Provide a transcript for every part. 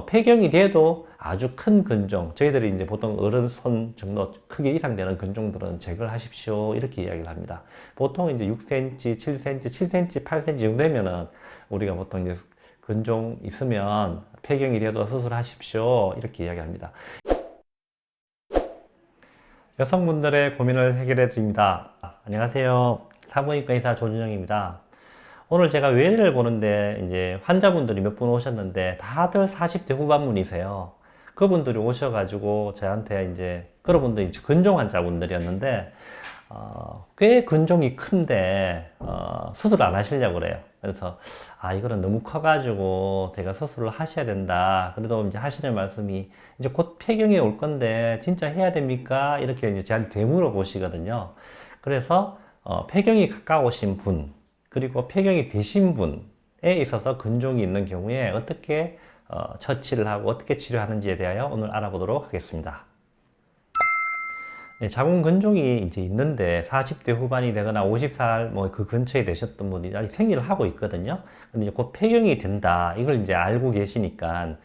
폐경이 돼도 아주 큰 근종, 저희들이 이제 보통 어른 손 정도 크기 이상 되는 근종들은 제거를 하십시오. 이렇게 이야기를 합니다. 보통 이제 6cm, 7cm, 7cm, 8cm 정도 되면은 우리가 보통 이제 근종 있으면 폐경이 돼도 수술하십시오. 이렇게 이야기합니다. 여성분들의 고민을 해결해 드립니다. 안녕하세요. 산부인과 의사 조준영입니다. 오늘 제가 외래를 보는데 이제 환자분들이 몇 분 오셨는데 다들 40대 후반분이세요. 그분들이 오셔가지고 저한테 이제 그분들이 근종 환자분들이었는데 꽤 근종이 큰데 수술 안 하시려고 그래요. 그래서 이거는 너무 커가지고 제가 수술을 하셔야 된다. 그래도 이제 하시는 말씀이 이제 곧 폐경이 올 건데 진짜 해야 됩니까? 이렇게 이제 저한테 되물어 보시거든요. 그래서 폐경이 가까우신 분 그리고 폐경이 되신 분에 있어서 근종이 있는 경우에 어떻게 처치를 하고 어떻게 치료하는지에 대하여 오늘 알아보도록 하겠습니다. 네, 자궁 근종이 이제 있는데 40대 후반이 되거나 50살 뭐 그 근처에 되셨던 분이 아직 생리를 하고 있거든요. 근데 이제 곧 폐경이 된다. 이걸 이제 알고 계시니까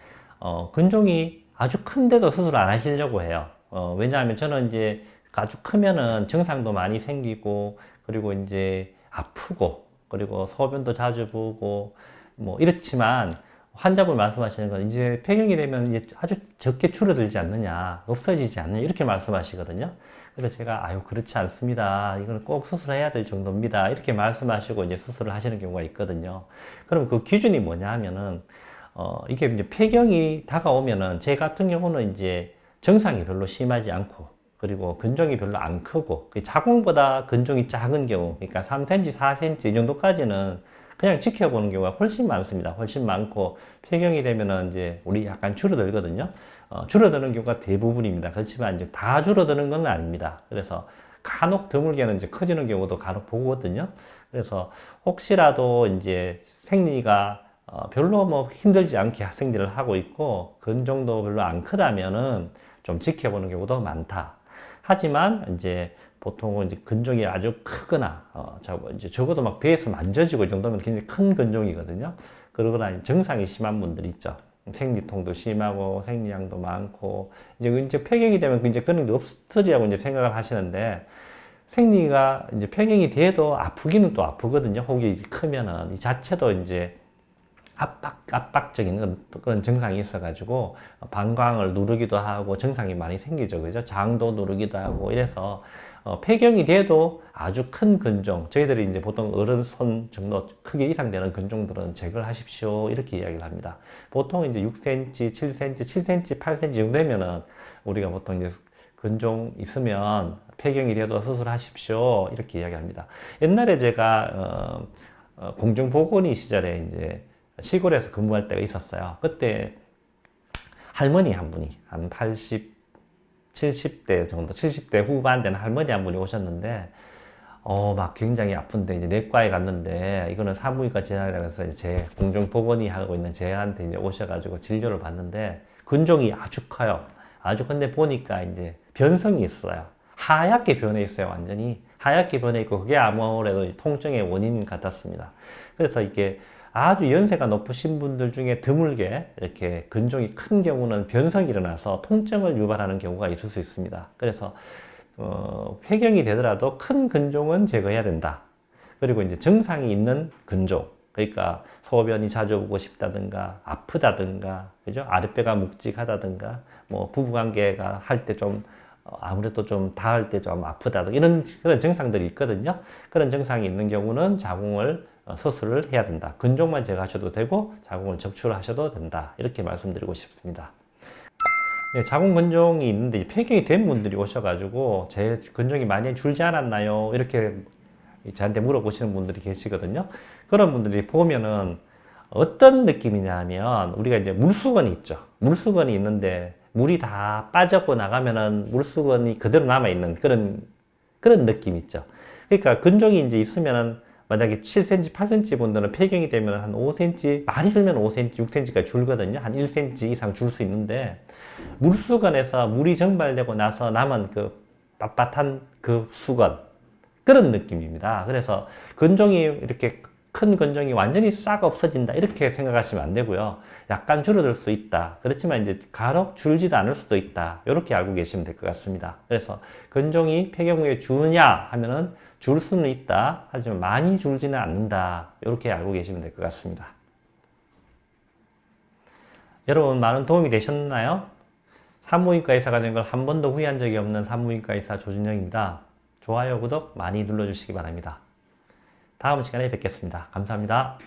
근종이 아주 큰데도 수술 안 하시려고 해요. 왜냐하면 저는 이제 아주 크면은 증상도 많이 생기고 그리고 이제 아프고 그리고 소변도 자주 보고 뭐 이렇지만 환자분 말씀하시는 건 이제 폐경이 되면 이제 아주 적게 줄어들지 않느냐, 없어지지 않느냐 이렇게 말씀하시거든요. 그래서 제가 그렇지 않습니다. 이건 꼭 수술해야 될 정도입니다. 이렇게 말씀하시고 이제 수술을 하시는 경우가 있거든요. 그럼 그 기준이 뭐냐 하면은 이게 이제 폐경이 다가오면은 제 같은 경우는 이제 증상이 별로 심하지 않고 그리고 근종이 별로 안 크고 자궁보다 근종이 작은 경우 그러니까 3cm, 4cm 이 정도까지는 그냥 지켜보는 경우가 훨씬 많습니다. 훨씬 많고 폐경이 되면은 이제 우리 약간 줄어들거든요. 줄어드는 경우가 대부분입니다. 그렇지만 이제 다 줄어드는 건 아닙니다. 그래서 간혹 드물게는 이제 커지는 경우도 간혹 보거든요. 그래서 혹시라도 이제 생리가 별로 뭐 힘들지 않게 생리를 하고 있고 근종도 별로 안 크다면은 좀 지켜보는 경우도 많다. 하지만 이제 보통은 이제 근종이 아주 크거나 이제 적어도 막 배에서 만져지고 이 정도면 굉장히 큰 근종이거든요. 그러거나 증상이 심한 분들이 있죠. 생리통도 심하고 생리량도 많고 이제 폐경이 되면 이제 그런 게 없으리라고 이제 생각을 하시는데 생리가 이제 폐경이 돼도 아프기는 또 아프거든요. 혹이 크면은 이 자체도 이제 압박적인 그런 증상이 있어가지고 방광을 누르기도 하고 증상이 많이 생기죠. 그죠? 장도 누르기도 하고 이래서 폐경이 돼도 아주 큰 근종, 저희들이 이제 보통 어른 손 정도 크기 이상 되는 근종들은 제거를 하십시오. 이렇게 이야기를 합니다. 보통 이제 6cm, 7cm, 7cm, 8cm 정도 되면은 우리가 보통 이제 근종 있으면 폐경이 돼도 수술하십시오. 이렇게 이야기합니다. 옛날에 제가 공중보건의 시절에 이제 시골에서 근무할 때가 있었어요. 그때 할머니 한 분이 한 80, 70대 정도, 70대 후반 되는 할머니 한 분이 오셨는데 막 굉장히 아픈데 이제 내과에 갔는데 이거는 산부인과 진료라고 해서 제 공중보건의 하고 있는 제한테 이제 오셔가지고 진료를 받는데 근종이 아주 커요. 아주 근데 보니까 이제 변성이 있어요. 하얗게 변해 있어요. 완전히 하얗게 변해 있고 그게 아무래도 통증의 원인 같았습니다. 그래서 이게 아주 연세가 높으신 분들 중에 드물게 이렇게 근종이 큰 경우는 변성이 일어나서 통증을 유발하는 경우가 있을 수 있습니다. 그래서 폐경이 되더라도 큰 근종은 제거해야 된다. 그리고 이제 증상이 있는 근종, 그러니까 소변이 자주 오고 싶다든가 아프다든가 그죠? 아랫배가 묵직하다든가 뭐 부부관계가 할 때 좀 아무래도 좀 닿을 때 좀 아프다든가 이런 그런 증상들이 있거든요. 그런 증상이 있는 경우는 자궁을 수술을 해야 된다. 근종만 제거하셔도 되고 자궁을 적출하셔도 된다. 이렇게 말씀드리고 싶습니다. 네, 자궁 근종이 있는데 폐경이 된 분들이 오셔가지고 제 근종이 많이 줄지 않았나요? 이렇게 저한테 물어보시는 분들이 계시거든요. 그런 분들이 보면은 어떤 느낌이냐 하면 우리가 이제 물수건이 있죠. 물수건이 있는데 물이 다 빠졌고 나가면은 물수건이 그대로 남아있는 그런 느낌 있죠. 그러니까 근종이 이제 있으면은 만약에 7cm, 8cm 분들은 폐경이 되면 한 5cm, 많이 줄면 5cm, 6cm까지 줄거든요. 한 1cm 이상 줄 수 있는데 물수건에서 물이 증발되고 나서 남은 그 빳빳한 그 수건 그런 느낌입니다. 그래서 근종이 이렇게 큰 근종이 완전히 싹 없어진다 이렇게 생각하시면 안 되고요. 약간 줄어들 수 있다. 그렇지만 이제 간혹 줄지도 않을 수도 있다. 이렇게 알고 계시면 될 것 같습니다. 그래서 근종이 폐경부에 주냐 하면은 줄 수는 있다. 하지만 많이 줄지는 않는다. 이렇게 알고 계시면 될 것 같습니다. 여러분 많은 도움이 되셨나요? 산부인과 의사가 된 걸 한 번도 후회한 적이 없는 산부인과 의사 조준영입니다. 좋아요, 구독 많이 눌러주시기 바랍니다. 다음 시간에 뵙겠습니다. 감사합니다.